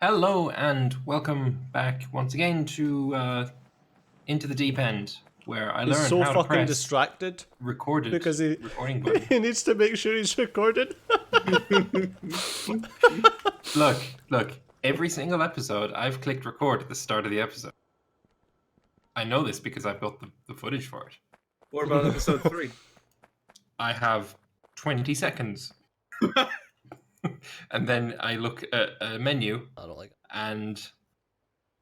Hello and welcome back once again to Into the Deep End, where I He's learn so how to fucking press distracted because recording button. he needs to make sure he's recorded. Look, every single episode I've clicked record at the start of the episode. I know this because I've got the footage for it. What about episode 3? I have 20 seconds. And then I look at a menu I don't like it. and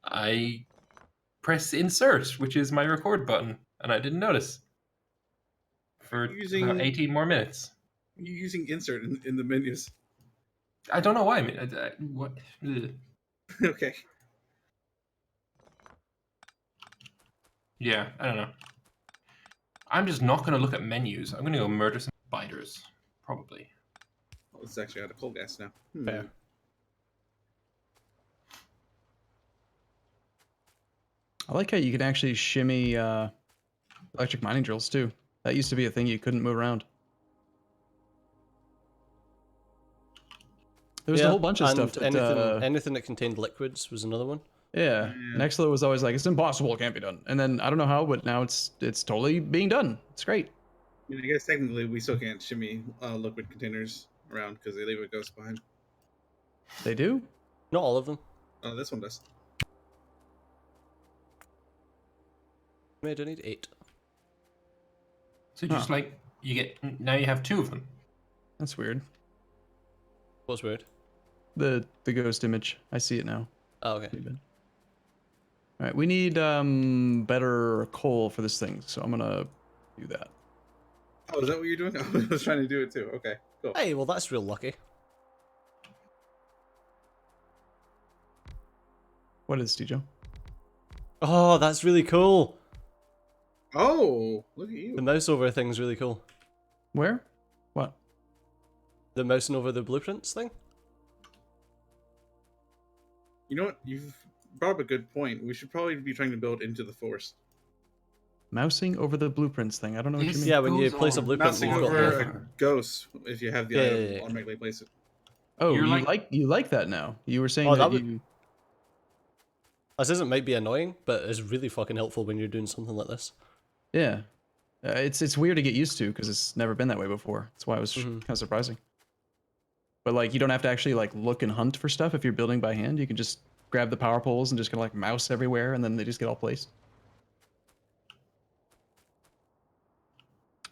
I press insert, which is my record button, and I didn't notice for about 18 more minutes. You're using insert in the menus. I don't know why. I mean, what? Ugh. Okay. Yeah, I don't know. I'm just not going to look at menus. I'm going to go murder some spiders, probably. Oh, this is actually out of coal gas now. Fair. I like how you can actually shimmy electric mining drills too. That used to be a thing you couldn't move around. There was a whole bunch of stuff. That, anything that contained liquids was another one. yeah, Nextlo was always like, it's impossible, it can't be done. And then I don't know how, but now it's totally being done. It's great. I mean, I guess technically we still can't shimmy liquid containers around because they leave a ghost behind. They do? Not all of them. Oh, this one does. Maybe I need 8. So just like you get now, you have 2 of them. That's weird. What's weird? The ghost image. I see it now. Oh, okay. All right, we need better coal for this thing, so I'm gonna do that. Oh, is that what you're doing? I was trying to do it too. Okay, cool. Hey, well that's real lucky. What is Tijo? Oh, that's really cool. Oh, look at you. The mouse over thing's really cool. Where? What? The mousing over the blueprints thing? You know what? You've brought up a good point. We should probably be trying to build into the forest. Mousing over the blueprints thing. I don't know what you mean. Yeah, when you goes place a on. blueprint, Mousing you've got over the... a ghost if you have the Yeah, item, yeah, yeah. automatically place it. Oh, You're you like that now? You were saying Oh, that that would- you. This isn't might be annoying, but it's really fucking helpful when you're doing something like this. Yeah, it's weird to get used to because it's never been that way before. That's why it was kind of surprising. But like, you don't have to actually like look and hunt for stuff if you're building by hand. You can just grab the power poles and just kind of like mouse everywhere, and then they just get all placed.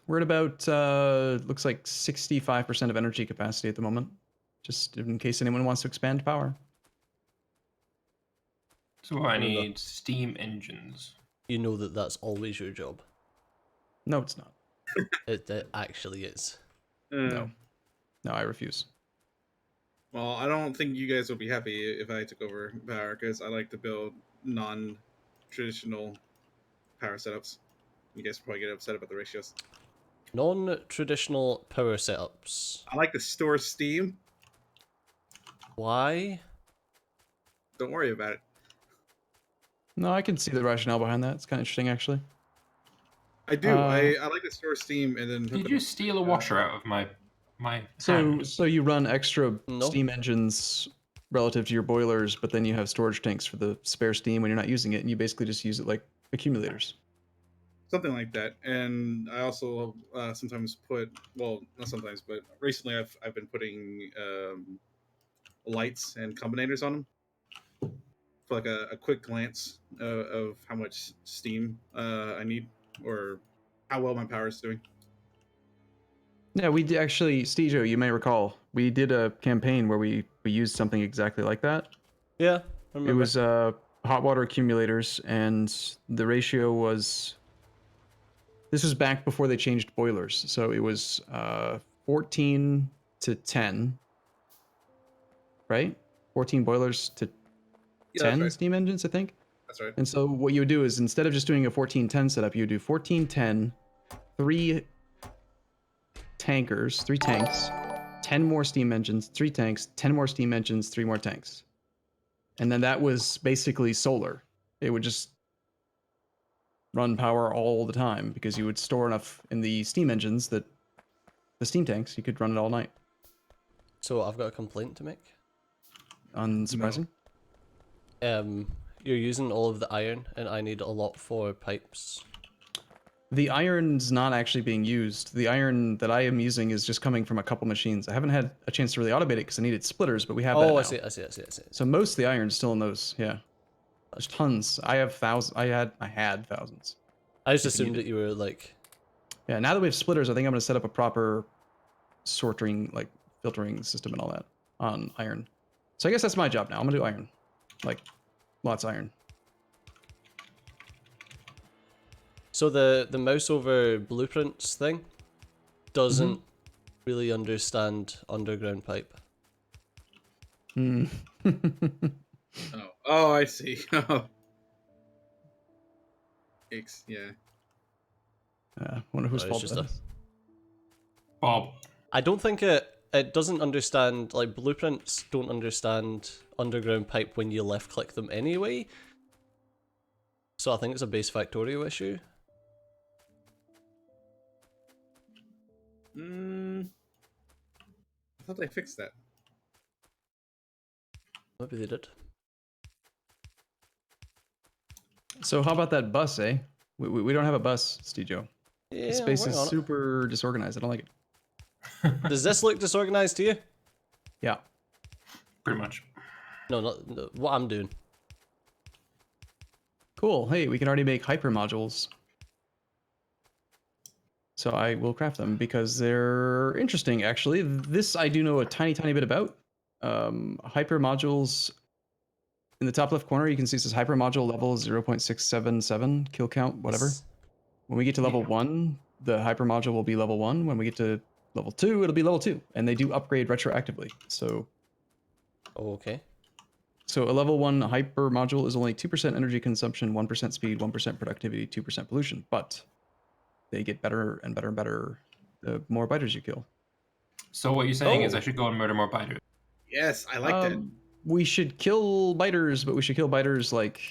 We're at about looks like 65% of energy capacity at the moment, just in case anyone wants to expand power. So I need steam engines. You know that that's always your job. No, it's not. It actually is. No, I refuse. Well, I don't think you guys would be happy if I took over power because I like to build non-traditional power setups. You guys probably get upset about the ratios. Non-traditional power setups. I like to store steam. Why? Don't worry about it. No, I can see the rationale behind that. It's kind of interesting, actually. I do. I like to store steam and then. Did you steal a washer out of my hand? So you run extra No. steam engines relative to your boilers, but then you have storage tanks for the spare steam when you're not using it, and you basically just use it like accumulators. Something like that, and I also sometimes put, well, not sometimes, but recently I've been putting lights and combinators on them for like a quick glance of how much steam I need or how well my power is doing. Yeah, we did actually, Stejo, you may recall, we did a campaign where we used something exactly like that. Yeah, I remember. It was hot water accumulators, and the ratio was. This was back before they changed boilers, so it was 14 to 10, right? 14 boilers to 10 right. steam engines, I think. That's right. And so what you would do is, instead of just doing a 14-10 setup, you would do 14-10, 3 tankers, 3 tanks, 10 more steam engines, 3 tanks, 10 more steam engines, 3 more tanks. And then that was basically solar. It would just run power all the time because you would store enough in the steam engines that the steam tanks, you could run it all night. So I've got a complaint to make. Unsurprising. you're using all of the iron, and I need a lot for pipes. The iron's not actually being used. The iron that I am using is just coming from a couple machines. I haven't had a chance to really automate it because I needed splitters, but we have that now. I see. So most of the iron's still in those, yeah. There's tons. I have thousands. I had thousands. I just If you assumed need that you were like. Yeah, now that we have splitters, I think I'm going to set up a proper sorting, like filtering system and all that on iron. So I guess that's my job now. I'm going to do iron. Like, lots of iron. So the mouse over blueprints thing doesn't really understand underground pipe. Hmm. Oh, I see. Yeah. Wonder whose Sorry, fault it's that just is. Bob. I don't think it doesn't understand, like, blueprints don't understand underground pipe when you left click them anyway. So I think it's a base Factorio issue. I thought they fixed that. Maybe they did. So how about that bus, eh? We don't have a bus, Stejo. Yeah, The space I'm is working on it. super disorganized. I don't like it. Does this look disorganized to you? Yeah. Pretty much. No, what I'm doing. Cool. Hey, we can already make hyper modules. So I will craft them because they're interesting, actually. This I do know a tiny bit about. Hyper modules, in the top left corner, you can see it says hyper module level 0.677, kill count, whatever. Yes. When we get to level 1, the hyper module will be level 1. When we get to level 2, it'll be level 2. And they do upgrade retroactively. So Okay. a level 1 hyper module is only 2% energy consumption, 1% speed, 1% productivity, 2% pollution. But they get better and better and better the more biters you kill. So what you're saying is Oh. I should go and murder more biters. Yes, I like that. We should kill biters, but we should kill biters like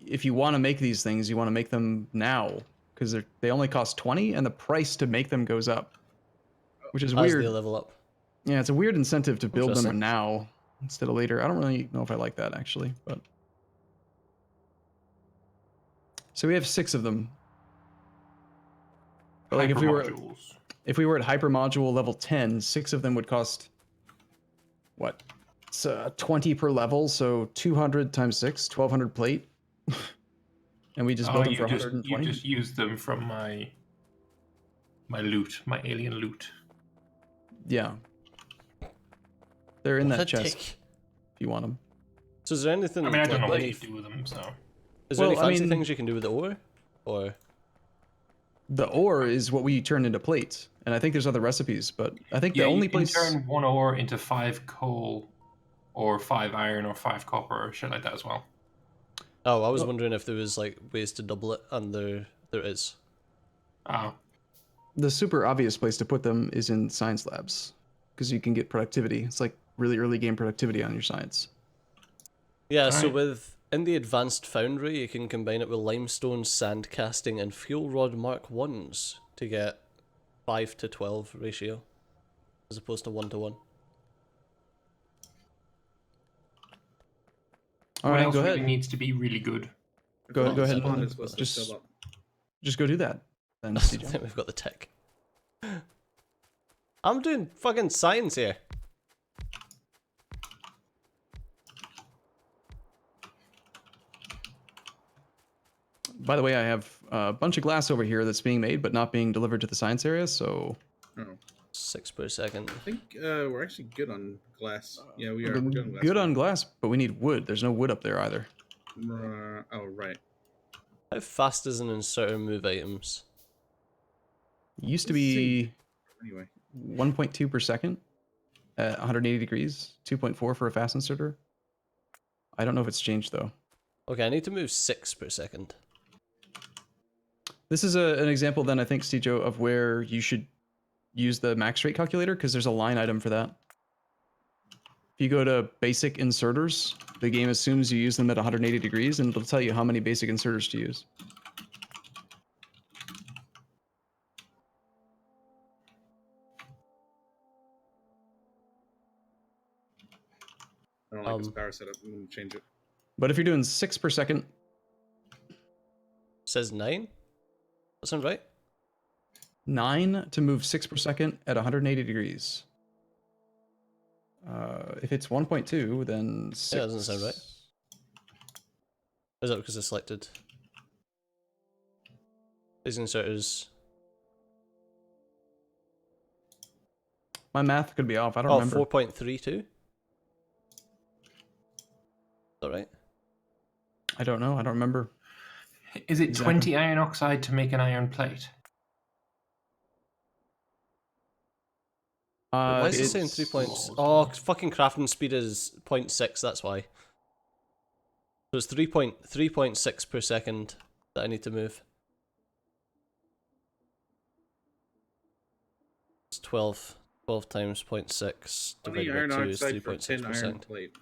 if you want to make these things, you want to make them now because they only cost 20 and the price to make them goes up, which is As weird. they level up. Yeah, it's a weird incentive to build them Interesting. now instead of later. I don't really know if I like that actually, but so we have 6 of them. But like Hypermodules. if we were at hyper module level 10, 6 of them would cost what? It's 20 per level, so 200 times 6, 1200 plate. And we just built them for you 120. just used them from my loot, my alien loot. Yeah. They're in What that a chest dick. if you want them. So is there anything? I mean, I don't know what any, you do with them, so. Is there any Well, I fancy mean- things you can do with the ore? Or The ore is what we turn into plates, and I think there's other recipes, but I think Yeah, the only you can place. turn 1 ore into 5 coal, or 5 iron, or 5 copper, or shit like that as well. oh, I was Well- wondering if there was like ways to double it, and there is. Oh, The super obvious place to put them is in science labs, because you can get productivity. It's like really early game productivity on your science. Yeah, so Alright. in the advanced foundry, you can combine it with limestone, sand casting, and fuel rod Mark 1s to get 5 to 12 ratio, as opposed to 1 to 1. All what right, else go really ahead. needs to be really good? Go ahead. Spawn And is supposed to just fill up. go do that. Then, I CJ. think we've got the tech. I'm doing fucking science here. By the way, I have a bunch of glass over here that's being made but not being delivered to the science area. So 6 per second. I think we're actually good on glass. Yeah, we are good on glass. good on glass, but we need wood. There's no wood up there either. Oh, right. How fast does an inserter move items? It used to Let's see. be Anyway, 1.2 per second at 180 degrees, 2.4 for a fast inserter. I don't know if it's changed though. Okay, I need to move 6 per second. This is an example then, I think, Stejo, of where you should use the max rate calculator because there's a line item for that. If you go to basic inserters, the game assumes you use them at 180 degrees and it'll tell you how many basic inserters to use. I don't like this power setup. I'm going to change it. But if you're doing 6 per second, says 9. That sound right? 9 to move 6 per second at 180 degrees. If it's 1.2, then 6. Yeah, that doesn't sound right. Is that because I selected these inserters? My math could be off. I don't Oh, remember. 4.32? Is that right? I don't know. I don't remember. Is it Exactly. 20 iron oxide to make an iron plate? Why is it It's saying 3 points? Oh, 'cause fucking crafting speed is 0.6, that's why. So it's 3.6 per second that I need to move. It's 12 times 0.6 20 divided iron by 2 is oxide for 3.6 10 per iron second. plate.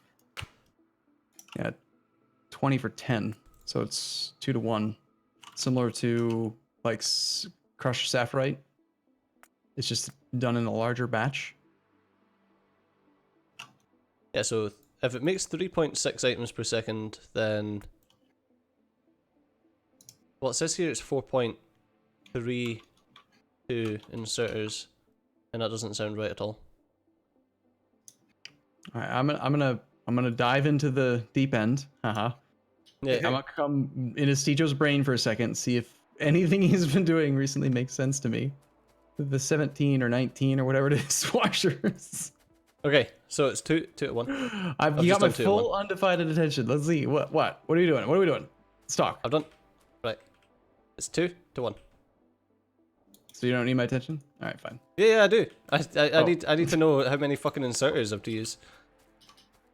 Yeah, 20 for 10. So it's 2 to 1. Similar to like crushed sapphirite. It's just done in a larger batch. Yeah, so if it makes 3.6 items per second, then... Well, it says here it's 4.32 inserters, and that doesn't sound right at all. All right, I'm gonna dive into the deep end. Haha. Yeah, I'm gonna come into Stejo's brain for a second, see if anything he's been doing recently makes sense to me. The 17 or 19 or whatever it is washers. okay, so it's 2 at 1. You just got my done 2 at full undivided attention. Let's see. What are you doing? What are we doing? Let's talk. I've done... Right. It's 2 to 1. So you don't need my attention? All right, fine. Yeah, I do. I Oh. need to know how many fucking inserters I have to use.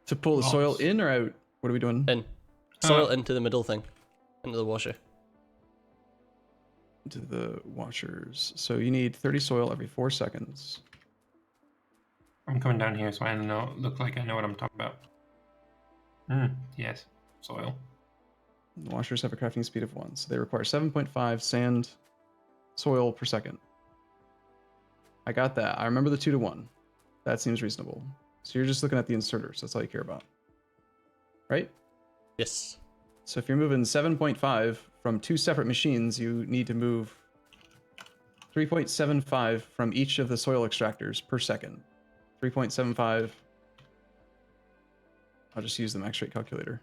To pull the soil Lots. in or out? What are we doing? In. Soil into the middle thing. Into the washer. To the washers. So you need 30 soil every 4 seconds. I'm coming down here so I look like I know what I'm talking about. Yes, soil. The washers have a crafting speed of 1, so they require 7.5 sand soil per second. I got that. I remember the 2 to 1. That seems reasonable. So you're just looking at the inserters. That's all you care about. Right? Yes. So if you're moving 7.5 from 2 separate machines, you need to move 3.75 from each of the soil extractors per second. 3.75. I'll just use the max rate calculator.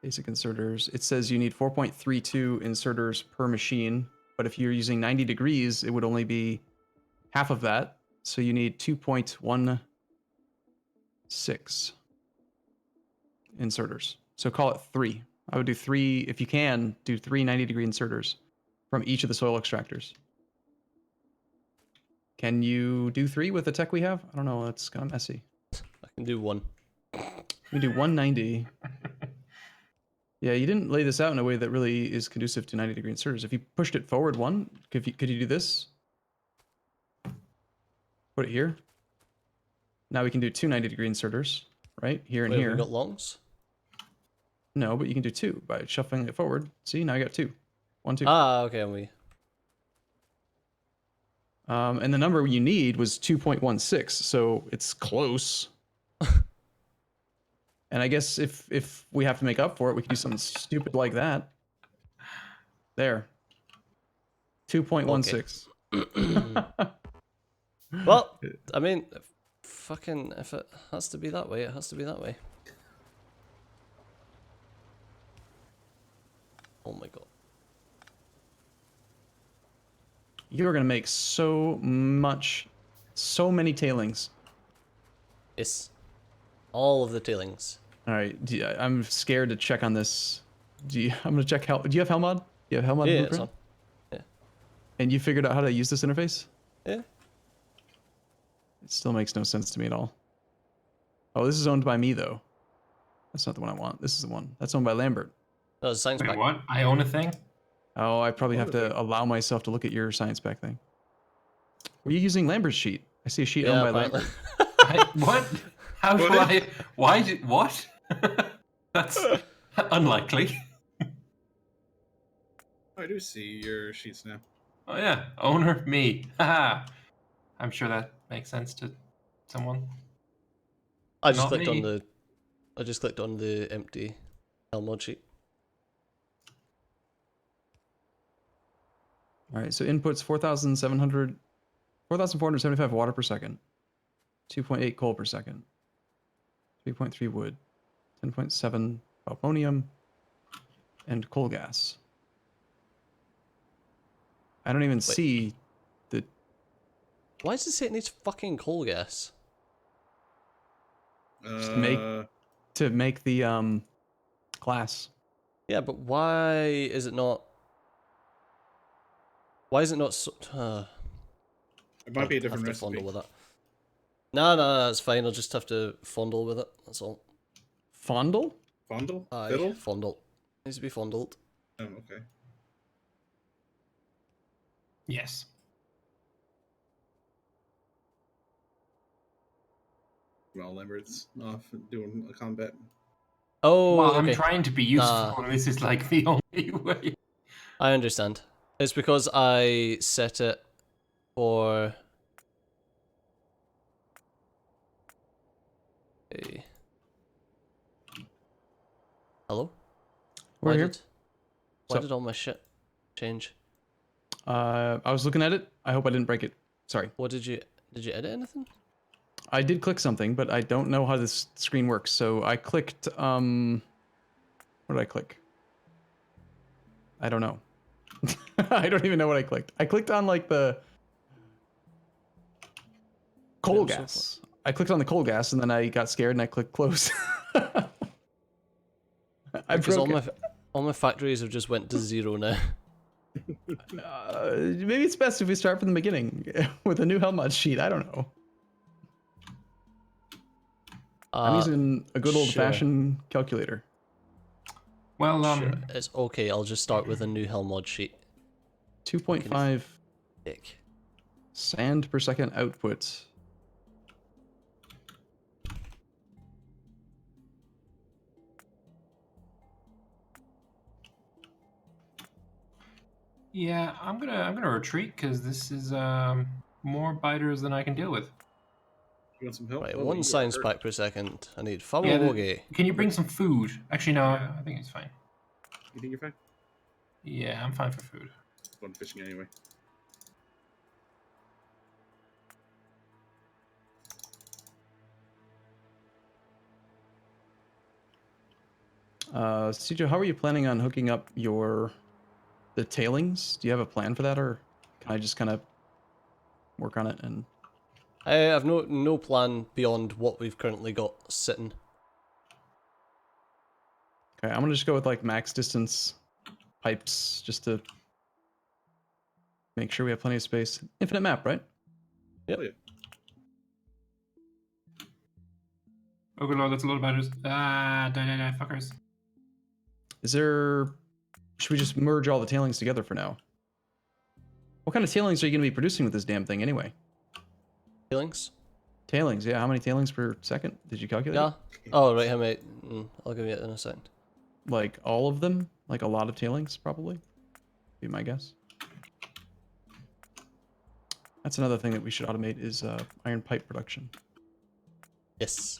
Basic inserters. It says you need 4.32 inserters per machine, but if you're using 90 degrees, it would only be half of that. So you need 2.16 inserters. So call it 3. I would do 3, if you can, do 3 90-degree inserters from each of the soil extractors. Can you do 3 with the tech we have? I don't know. That's kind of messy. I can do 1. We do 190. Yeah, you didn't lay this out in a way that really is conducive to 90-degree inserters. If you pushed it forward 1, could you do this? Put it here. Now we can do 2 90-degree inserters, right? Here and Wait, here. we got longs? No, but you can do 2 by shuffling it forward. See, now I got 2. 1, 2. Ah, okay, we... And the number you need was 2.16, so it's close. And I guess if we have to make up for it, we can do something stupid like that. There. 2.16. Well, I mean, fucking, if it has to be that way, it has to be that way. Oh my god. You're gonna make so many tailings. Yes. All of the tailings. All right, I'm scared to check on this. I'm gonna check. Do you have Helmod? Do you have Helmod Yeah, it's blueprint? on. And you figured out how to use this interface? Yeah. It still makes no sense to me at all. Oh, this is owned by me though. That's not the one I want. This is the one. That's owned by Lambert. That was a science Wait, pack. what? I own a thing? Oh, I probably have to allow myself to look at your science pack thing. Were you using Lambert's sheet? I see a sheet owned by apparently. Lambert. What? How do I... Why did... What? That's unlikely. I do see your sheets now. Oh yeah, owner, me. Haha. I'm sure that makes sense to someone. I just Not clicked on me. the I just clicked on the empty mod sheet. All right, so inputs 4,475 water per second, 2.8 coal per second, 3.3 wood, 10.7 ammonium, and coal gas. I don't even see the... Why does it say it needs fucking coal gas? to make the glass. Yeah, but why is it not... Why is it not so... It might be a I'll different have to recipe. fondle with that. No, it's fine. I'll just have to fondle with it. That's all. Fondle? Fondle? Aye, Fiddle? fondle. Needs to be fondled. Oh, okay. Yes. Well, Lambert's off doing a combat. Oh, Well, okay. I'm trying to be useful, and this is like the only way. I understand. It's because I set it for... Hey. Hello? We're here. Why So- did all my shit change? I was looking at it. I hope I didn't break it. Sorry. What did you edit anything? I did click something, but I don't know how this screen works. So I clicked, what did I click? I don't know. I don't even know what I clicked. I clicked on like the coal Yeah, so gas. I clicked on the coal gas and then I got scared and I clicked close. I Because broke it. all my factories have just went to 0 now. Maybe it's best if we start from the beginning with a new Helmut sheet. I don't know. I'm using a good old-fashioned calculator. Well, Sure, it's okay. I'll just start with a new mod sheet. 2.5 Dick. sand per second output. yeah, I'm gonna retreat because this is more biters than I can deal with. You want some help? Right, Oh, you 1 are science hurt. pack per second. I need Yeah, Fawawoge. Can you bring some food? Actually, no, I think it's fine. You think you're fine? Yeah, I'm fine for food. Going fishing anyway. Sijo, how are you planning on hooking up the tailings? Do you have a plan for that, or can I just kind of work on it? And I have no plan beyond what we've currently got sitting. okay, I'm gonna just go with like max distance pipes just to make sure we have plenty of space. Infinite map, right? Yep. Oh, yeah. Oh, good lord, that's a lot of biters. Die, fuckers. Is there? Should we just merge all the tailings together for now? What kind of tailings are you gonna be producing with this damn thing anyway? Feelings? Tailings, yeah. How many tailings per second? Did you calculate? Yeah. Oh, right, how many? I'll give you it in a second. Like all of them? Like a lot of tailings, probably? Be my guess. That's another thing that we should automate is iron pipe production. Yes.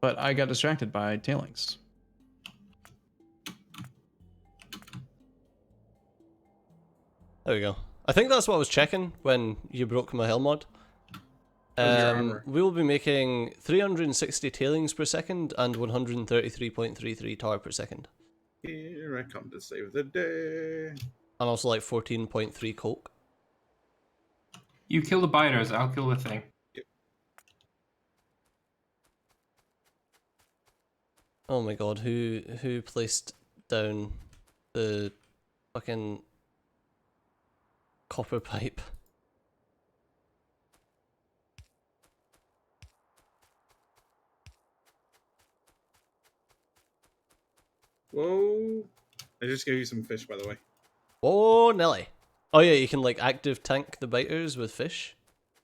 But I got distracted by tailings. There we go. I think that's what I was checking when you broke my mod. How's your armor? We will be making 360 tailings per second and 133.33 tar per second. Here I come to save the day. And also like 14.3 coke. You kill the biters, I'll kill the thing. Oh my god, who placed down the fucking copper pipe? Whoa. I just gave you some fish, by the way. Oh, Nelly. Oh yeah, you can like active tank the biters with fish.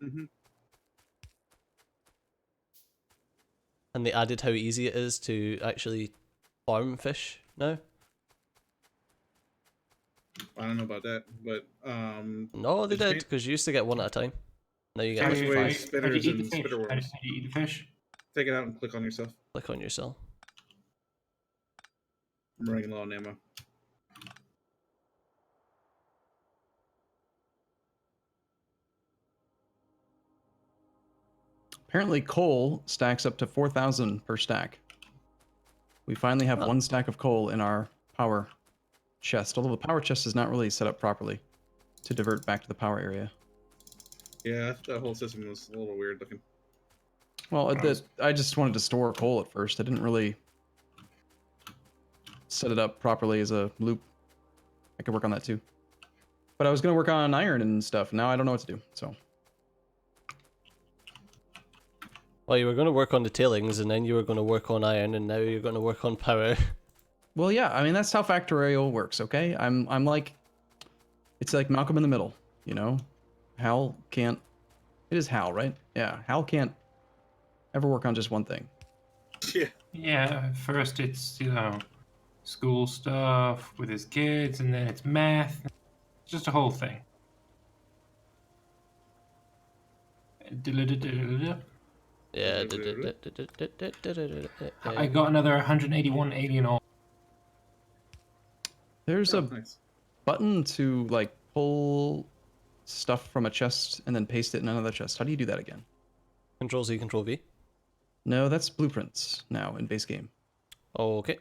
Mm-hmm. And they added how easy it is to actually farm fish now. I don't know about that, but No, they Did you did, paint- because you used to get one at a time. Now you How get much like weight? 5. Spitters How'd you eat and the fish? spitter worms. How'd you eat the fish? Take it out and click on yourself. Click on your cell. I'm running low on ammo. Apparently, coal stacks up to 4,000 per stack. We finally have Oh. 1 stack of coal in our power chest, although the power chest is not really set up properly to divert back to the power area. Yeah, that whole system was a little weird looking. Well, I just wanted to store coal at first. I didn't really set it up properly as a loop. I could work on that too. But I was going to work on iron and stuff. Now I don't know what to do, so... Well, you were going to work on the tailings, and then you were going to work on iron, and now you're going to work on power. Well, yeah, I mean, that's how Factorio works, okay? I'm like... It's like Malcolm in the Middle, you know? Hal can't... It is Hal, right? Yeah, Hal can't ever work on just one thing. Yeah. Yeah, first it's, school stuff with his kids, and then it's math. It's just a whole thing. Yeah. I got another 181 alien ore. There's Oh, a nice. button to, like, pull stuff from a chest and then paste it in another chest. How do you do that again? Control Z, Control V. No, that's blueprints now in base game. Okay.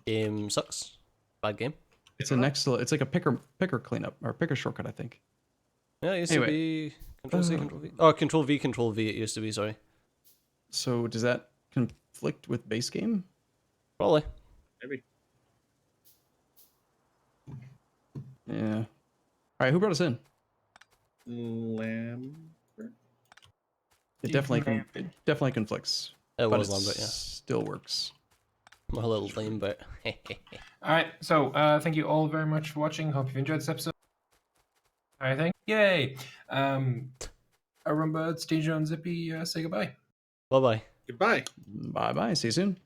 Game sucks. Bad game. It's it's like a picker cleanup or picker shortcut, I think. Yeah, it used Anyway. to be Control Z, Control V. Oh, Control V, Control V. It used to be. Sorry. So does that conflict with base game? Probably. Maybe. Yeah. All right, who brought us in? Lambert? It definitely conflicts. It But was it Lambert, yeah. still works. My little Lambert. All right, so thank you all very much for watching. Hope you've enjoyed this episode. I think. Yay! Arumba, Stejo, and Zippy say goodbye. Bye bye. Goodbye. Bye bye. See you soon.